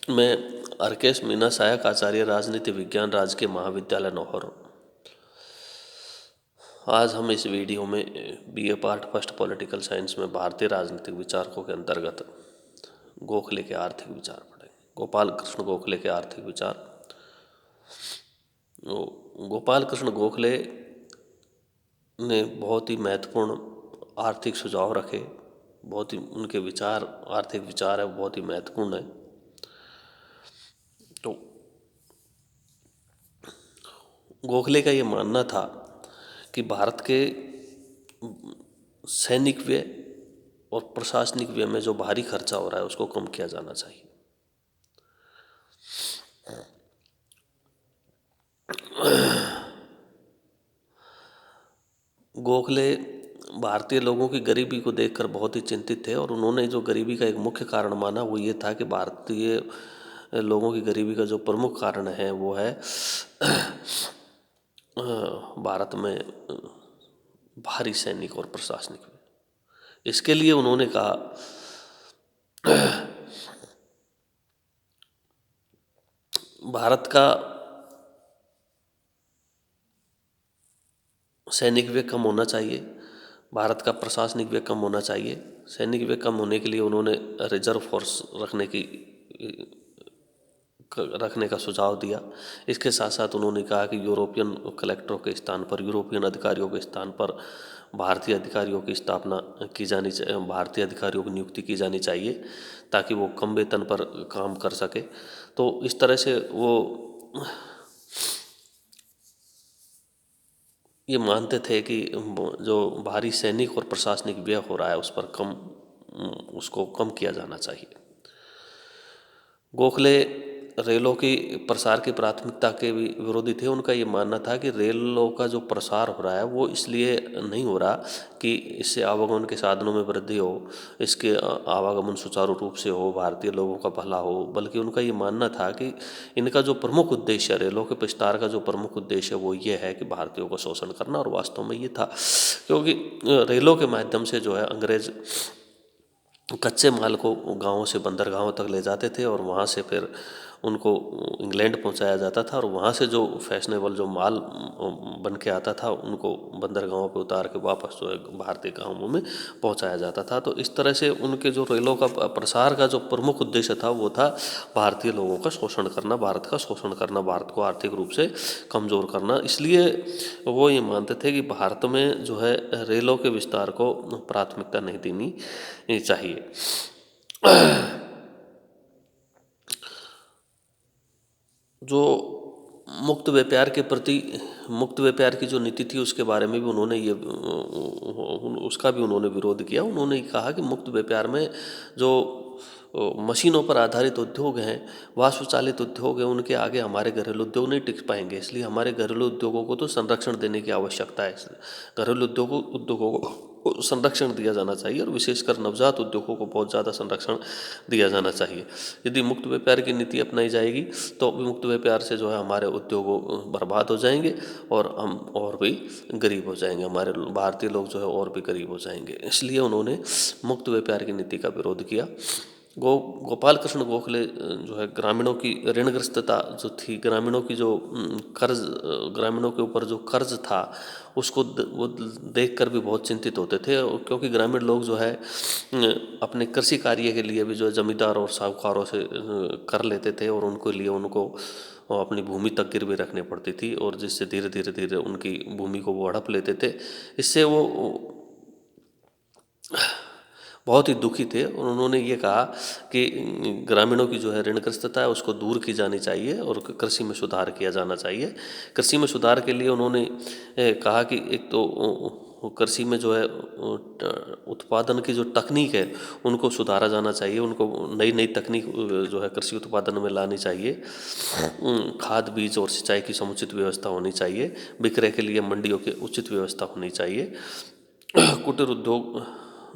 मैं अर्केश मीना सहायक आचार्य राजनीति विज्ञान राजकीय महाविद्यालय नौहर। आज हम इस वीडियो में BA part first political science में भारतीय राजनीतिक विचारकों के अंतर्गत गोखले के आर्थिक विचार पढ़ेंगे। गोपाल कृष्ण गोखले के आर्थिक विचार। गोपाल कृष्ण गोखले ने बहुत ही महत्वपूर्ण आर्थिक सुझाव रखे। बहुत ही उनके विचार, आर्थिक विचार है, बहुत ही महत्वपूर्ण है। तो गोखले का ये मानना था कि भारत के सैनिक व्यय और प्रशासनिक व्यय में जो भारी खर्चा हो रहा है उसको कम किया जाना चाहिए। गोखले भारतीय लोगों की गरीबी को देखकर बहुत ही चिंतित थे और उन्होंने जो गरीबी का एक मुख्य कारण माना वो ये था कि भारतीय लोगों की गरीबी का जो प्रमुख कारण है वो है भारत में भारी सैनिक और प्रशासनिक व्यय। इसके लिए उन्होंने कहा भारत का सैनिक व्यय कम होना चाहिए, भारत का प्रशासनिक व्यय कम होना चाहिए। सैनिक व्यय कम होने के लिए उन्होंने रिजर्व फोर्स रखने का सुझाव दिया। इसके साथ साथ उन्होंने कहा कि यूरोपियन कलेक्टरों के स्थान पर, यूरोपियन अधिकारियों के स्थान पर भारतीय अधिकारियों की स्थापना की जानी चाहिए, भारतीय अधिकारियों की नियुक्ति की जानी चाहिए ताकि वो कम वेतन पर काम कर सके। तो इस तरह से वो ये मानते थे कि जो भारी सैनिक और प्रशासनिक व्यय हो रहा है उस पर उसको कम किया जाना चाहिए। गोखले रेलों की प्रसार की प्राथमिकता के भी विरोधी थे। उनका ये मानना था कि रेलों का जो प्रसार हो रहा है वो इसलिए नहीं हो रहा कि इससे आवागमन के साधनों में वृद्धि हो, इसके आवागमन सुचारू रूप से हो, भारतीय लोगों का भला हो, बल्कि उनका ये मानना था कि इनका जो प्रमुख उद्देश्य है, रेलों के विस्तार का जो प्रमुख उद्देश्य है वो ये है कि भारतीयों का शोषण करना। और वास्तव में ये था, क्योंकि रेलों के माध्यम से जो है अंग्रेज कच्चे माल को गांवों से बंदरगाहों तक ले जाते थे और वहाँ से फिर उनको इंग्लैंड पहुंचाया जाता था और वहाँ से जो फैशनेबल जो माल बन के आता था उनको बंदरगाहों पे उतार के वापस जो है भारतीय गांवों में पहुंचाया जाता था। तो इस तरह से उनके जो रेलों का प्रसार का जो प्रमुख उद्देश्य था वो था भारतीय लोगों का शोषण करना, भारत का शोषण करना, भारत को आर्थिक रूप से कमज़ोर करना। इसलिए वो ये मानते थे कि भारत में जो है रेलों के विस्तार को प्राथमिकता नहीं देनी चाहिए। जो मुक्त व्यापार के प्रति, मुक्त व्यापार की जो नीति थी उसके बारे में भी उन्होंने उसका भी उन्होंने विरोध किया। उन्होंने कहा कि मुक्त व्यापार में जो मशीनों पर आधारित उद्योग हैं, वाष्प चालित उद्योग हैं, उनके आगे हमारे घरेलू उद्योग नहीं टिक पाएंगे। इसलिए हमारे घरेलू उद्योगों को तो संरक्षण देने की आवश्यकता है। घरेलू उद्योगों को संरक्षण दिया जाना चाहिए और विशेषकर नवजात उद्योगों को बहुत ज़्यादा संरक्षण दिया जाना चाहिए। यदि मुक्त व्यापार की नीति अपनाई जाएगी तो मुक्त व्यापार से जो है हमारे उद्योगों बर्बाद हो जाएंगे और हम और भी गरीब हो जाएंगे, हमारे भारतीय लोग जो है और भी गरीब हो जाएंगे। इसलिए उन्होंने मुक्त व्यापार की नीति का विरोध किया। गोपाल कृष्ण गोखले जो है ग्रामीणों की ऋणग्रस्तता जो थी, ग्रामीणों की जो कर्ज, ग्रामीणों के ऊपर जो कर्ज था उसको वो देखकर भी बहुत चिंतित होते थे, क्योंकि ग्रामीण लोग जो है अपने कृषि कार्य के लिए भी जो है जमींदार और साहूकारों से कर लेते थे और उनको लिए उनको अपनी भूमि तक गिरवी रखनी पड़ती थी और जिससे धीरे धीरे धीरे उनकी भूमि को वो हड़प लेते थे। इससे वो बहुत ही दुखी थे और उन्होंने ये कहा कि ग्रामीणों की जो है ऋणग्रस्तता है उसको दूर की जानी चाहिए और कृषि में सुधार किया जाना चाहिए। कृषि में सुधार के लिए उन्होंने कहा कि एक तो कृषि में जो है उत्पादन की जो तकनीक है उनको सुधारा जाना चाहिए, उनको नई नई तकनीक जो है कृषि उत्पादन में लानी चाहिए। खाद, बीज और सिंचाई की समुचित व्यवस्था होनी चाहिए। विक्रय के लिए मंडियों की उचित व्यवस्था होनी चाहिए। कुटीर उद्योग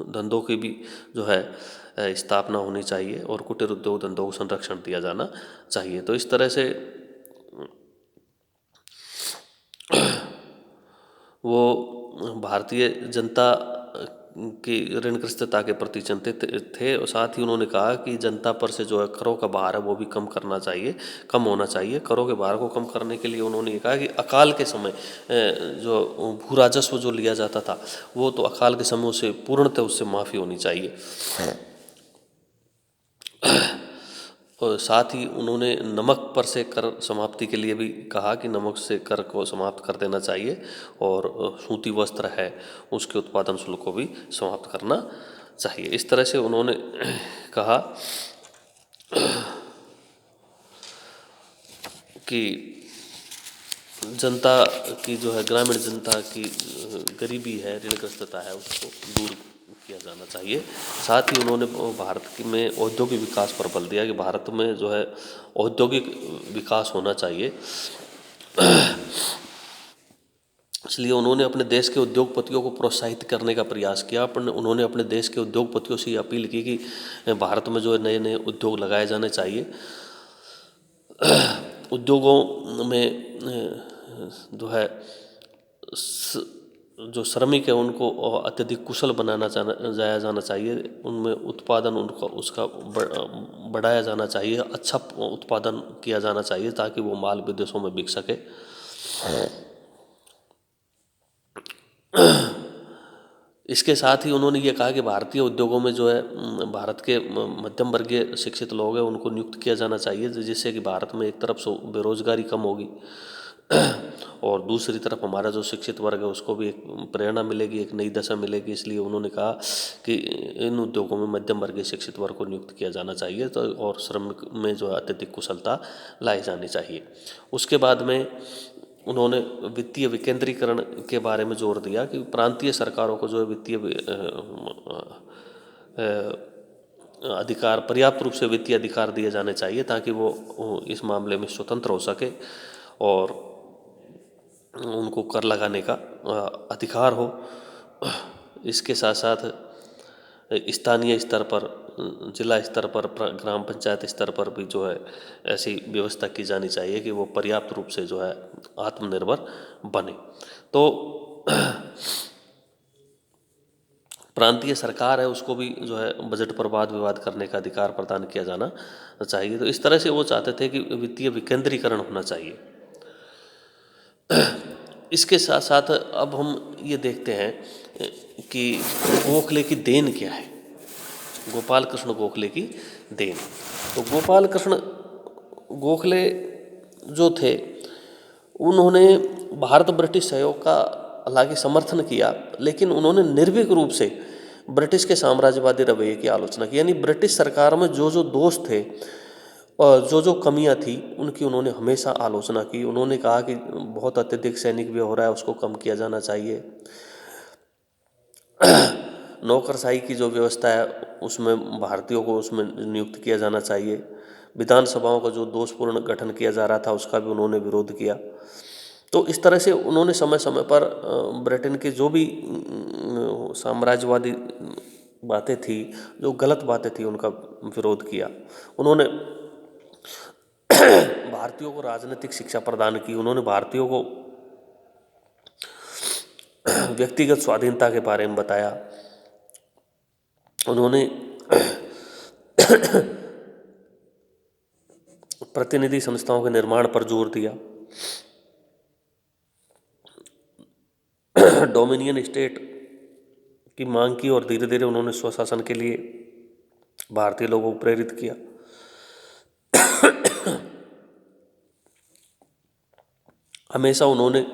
धंधों की भी जो है स्थापना होनी चाहिए और कुटीर उद्योग धंधों को संरक्षण दिया जाना चाहिए। तो इस तरह से वो भारतीय जनता की ऋणग्रस्तता के प्रति चिंतित थे। और साथ ही उन्होंने कहा कि जनता पर से जो है करों का भार है वो भी कम करना चाहिए, कम होना चाहिए। करों के भार को कम करने के लिए उन्होंने ये कहा कि अकाल के समय जो भू राजस्व जो लिया जाता था वो तो अकाल के समय उसे पूर्णतः उससे माफ़ी होनी चाहिए। और साथ ही उन्होंने नमक पर से कर समाप्ति के लिए भी कहा कि नमक से कर को समाप्त कर देना चाहिए, और सूती वस्त्र है उसके उत्पादन शुल्क को भी समाप्त करना चाहिए। इस तरह से उन्होंने कहा कि जनता की जो है, ग्रामीण जनता की गरीबी है, ऋणग्रस्तता है, उसको दूर किया जाना चाहिए। साथ ही उन्होंने भारत में औद्योगिक विकास पर बल दिया कि भारत में जो है औद्योगिक विकास होना चाहिए। इसलिए उन्होंने अपने देश के उद्योगपतियों को प्रोत्साहित करने का प्रयास किया। उन्होंने अपने देश के उद्योगपतियों से ये अपील की कि भारत में जो है नए नए उद्योग लगाए जाने चाहिए। उद्योगों में जो है जो श्रमिक है उनको अत्यधिक कुशल जाया जाना चाहिए। उनमें उत्पादन उनका उसका बढ़ाया जाना चाहिए, अच्छा उत्पादन किया जाना चाहिए ताकि वो माल विदेशों में बिक सके। इसके साथ ही उन्होंने ये कहा कि भारतीय उद्योगों में जो है भारत के मध्यम वर्गीय शिक्षित लोग हैं उनको नियुक्त किया जाना चाहिए, जिससे कि भारत में एक तरफ से बेरोजगारी कम होगी और दूसरी तरफ हमारा जो शिक्षित वर्ग है उसको भी एक प्रेरणा मिलेगी, एक नई दशा मिलेगी। इसलिए उन्होंने कहा कि इन उद्योगों में मध्यम वर्गीय शिक्षित वर्ग को नियुक्त किया जाना चाहिए, तो और श्रमिक में जो है अत्यधिक कुशलता लाई जानी चाहिए। उसके बाद में उन्होंने वित्तीय विकेंद्रीकरण के बारे में जोर दिया कि प्रांतीय सरकारों को जो है वित्तीय अधिकार, पर्याप्त रूप से वित्तीय अधिकार दिए जाने चाहिए ताकि वो इस मामले में स्वतंत्र हो सके और उनको कर लगाने का अधिकार हो। इसके साथ साथ स्थानीय स्तर पर, जिला स्तर पर, ग्राम पंचायत स्तर पर भी जो है ऐसी व्यवस्था की जानी चाहिए कि वो पर्याप्त रूप से जो है आत्मनिर्भर बने। तो प्रांतीय सरकार है उसको भी जो है बजट पर वाद विवाद करने का अधिकार प्रदान किया जाना चाहिए। तो इस तरह से वो चाहते थे कि वित्तीय विकेंद्रीकरण होना चाहिए। इसके साथ साथ अब हम ये देखते हैं कि गोखले की देन क्या है, गोपाल कृष्ण गोखले की देन। तो गोपाल कृष्ण गोखले जो थे उन्होंने भारत ब्रिटिश सहयोग का हालांकि समर्थन किया, लेकिन उन्होंने निर्भीक रूप से ब्रिटिश के साम्राज्यवादी रवैये की आलोचना की। यानी ब्रिटिश सरकार में जो जो दोष थे और जो जो कमियां थी उनकी उन्होंने हमेशा आलोचना की। उन्होंने कहा कि बहुत अत्यधिक सैनिक व्यय हो रहा है, उसको कम किया जाना चाहिए। नौकरशाही की जो व्यवस्था है उसमें भारतीयों को उसमें नियुक्त किया जाना चाहिए। विधानसभाओं का जो दोषपूर्ण गठन किया जा रहा था उसका भी उन्होंने विरोध किया। तो इस तरह से उन्होंने समय समय पर ब्रिटेन के जो भी साम्राज्यवादी बातें थी, जो गलत बातें थी, उनका विरोध किया। उन्होंने भारतीयों को राजनीतिक शिक्षा प्रदान की। उन्होंने भारतीयों को व्यक्तिगत स्वाधीनता के बारे में बताया। उन्होंने प्रतिनिधि संस्थाओं के निर्माण पर जोर दिया। डोमिनियन स्टेट की मांग की और धीरे धीरे उन्होंने स्वशासन के लिए भारतीय लोगों को प्रेरित किया। हमेशा उन्होंने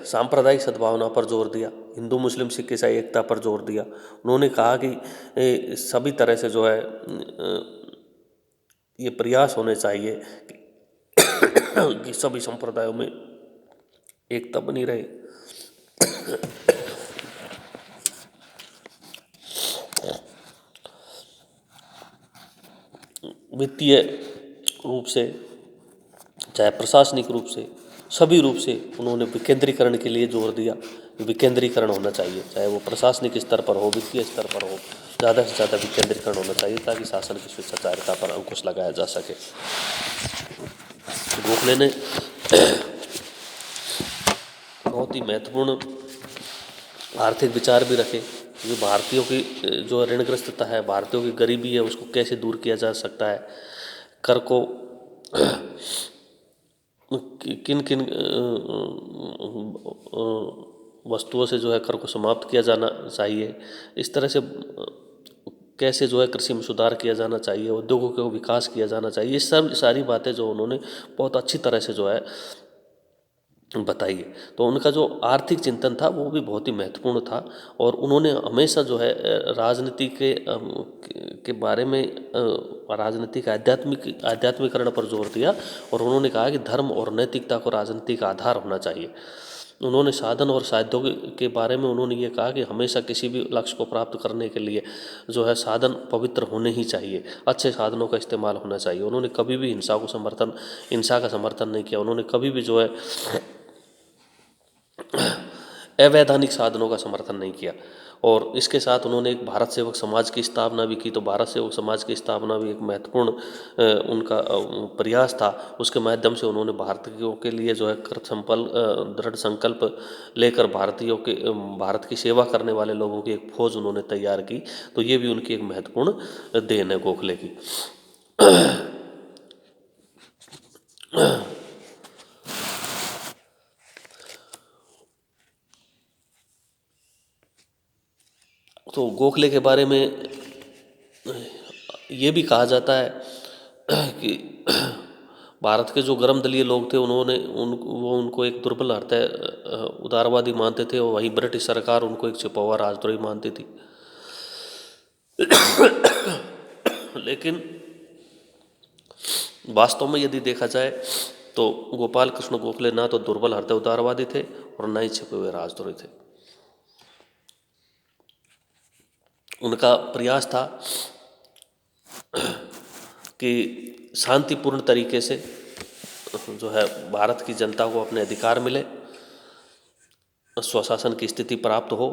सांप्रदायिक सद्भावना पर जोर दिया, हिंदू मुस्लिम सिख ईसाई एकता पर जोर दिया। उन्होंने कहा कि सभी तरह से जो है ये प्रयास होने चाहिए कि सभी संप्रदायों में एकता बनी रहे। वित्तीय रूप से चाहे प्रशासनिक रूप से सभी रूप से उन्होंने विकेंद्रीकरण के लिए जोर दिया। विकेंद्रीकरण होना चाहिए, चाहे वो प्रशासनिक स्तर पर हो, वित्तीय स्तर पर हो, ज़्यादा से ज़्यादा विकेंद्रीकरण होना चाहिए ताकि शासन की स्वेच्छाचारिता पर अंकुश लगाया जा सके। गोखले ने बहुत बहुत ही महत्वपूर्ण आर्थिक विचार भी रखे। जो भारतीयों की जो ऋणग्रस्तता है, भारतीयों की गरीबी है, उसको कैसे दूर किया जा सकता है, कर को किन किन वस्तुओं से जो है कर को समाप्त किया जाना चाहिए, इस तरह से कैसे जो है कृषि में सुधार किया जाना चाहिए, उद्योगों का विकास किया जाना चाहिए, ये सब सारी बातें जो उन्होंने बहुत अच्छी तरह से जो है बताइए। तो उनका जो आर्थिक चिंतन था वो भी बहुत ही महत्वपूर्ण था। और उन्होंने हमेशा जो है राजनीति के बारे में राजनीति का आध्यात्मिकरण पर जोर दिया। और उन्होंने कहा कि धर्म और नैतिकता को राजनीति का आधार होना चाहिए। उन्होंने साधन और साध्यों के बारे में उन्होंने ये कहा कि हमेशा किसी भी लक्ष्य को प्राप्त करने के लिए जो है साधन पवित्र होने ही चाहिए, अच्छे साधनों का इस्तेमाल होना चाहिए। उन्होंने कभी भी हिंसा का समर्थन नहीं किया। उन्होंने कभी भी जो है अवैधानिक साधनों का समर्थन नहीं किया। और इसके साथ उन्होंने एक भारत सेवक समाज की स्थापना भी की। तो भारत सेवक समाज की स्थापना भी एक महत्वपूर्ण उनका प्रयास था। उसके माध्यम से उन्होंने भारतीयों के लिए जो है दृढ़ संकल्प लेकर भारत की सेवा करने वाले लोगों की एक फौज उन्होंने तैयार की। तो ये भी उनकी एक महत्वपूर्ण देन है गोखले की। तो गोखले के बारे में ये भी कहा जाता है कि भारत के जो गर्म दलीय लोग थे वो उनको एक दुर्बल हृदय उदारवादी मानते थे। और वहीं ब्रिटिश सरकार उनको एक छिपा राजद्रोही मानती थी। लेकिन वास्तव में यदि देखा जाए तो गोपाल कृष्ण गोखले ना तो दुर्बल हृदय उदारवादी थे और ना ही छिपे हुए राजद्रोही थे। उनका प्रयास था कि शांतिपूर्ण तरीके से जो है भारत की जनता को अपने अधिकार मिले, स्वशासन की स्थिति प्राप्त हो,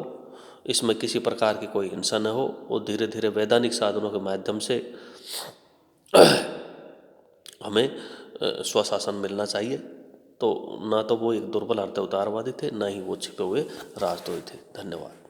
इसमें किसी प्रकार की कोई हिंसा न हो। और धीरे धीरे वैधानिक साधनों के माध्यम से हमें स्वशासन मिलना चाहिए। तो ना तो वो एक दुर्बल हृदय उदारवादी थे, ना ही वो छिपे हुए राजद्रोही थे। धन्यवाद।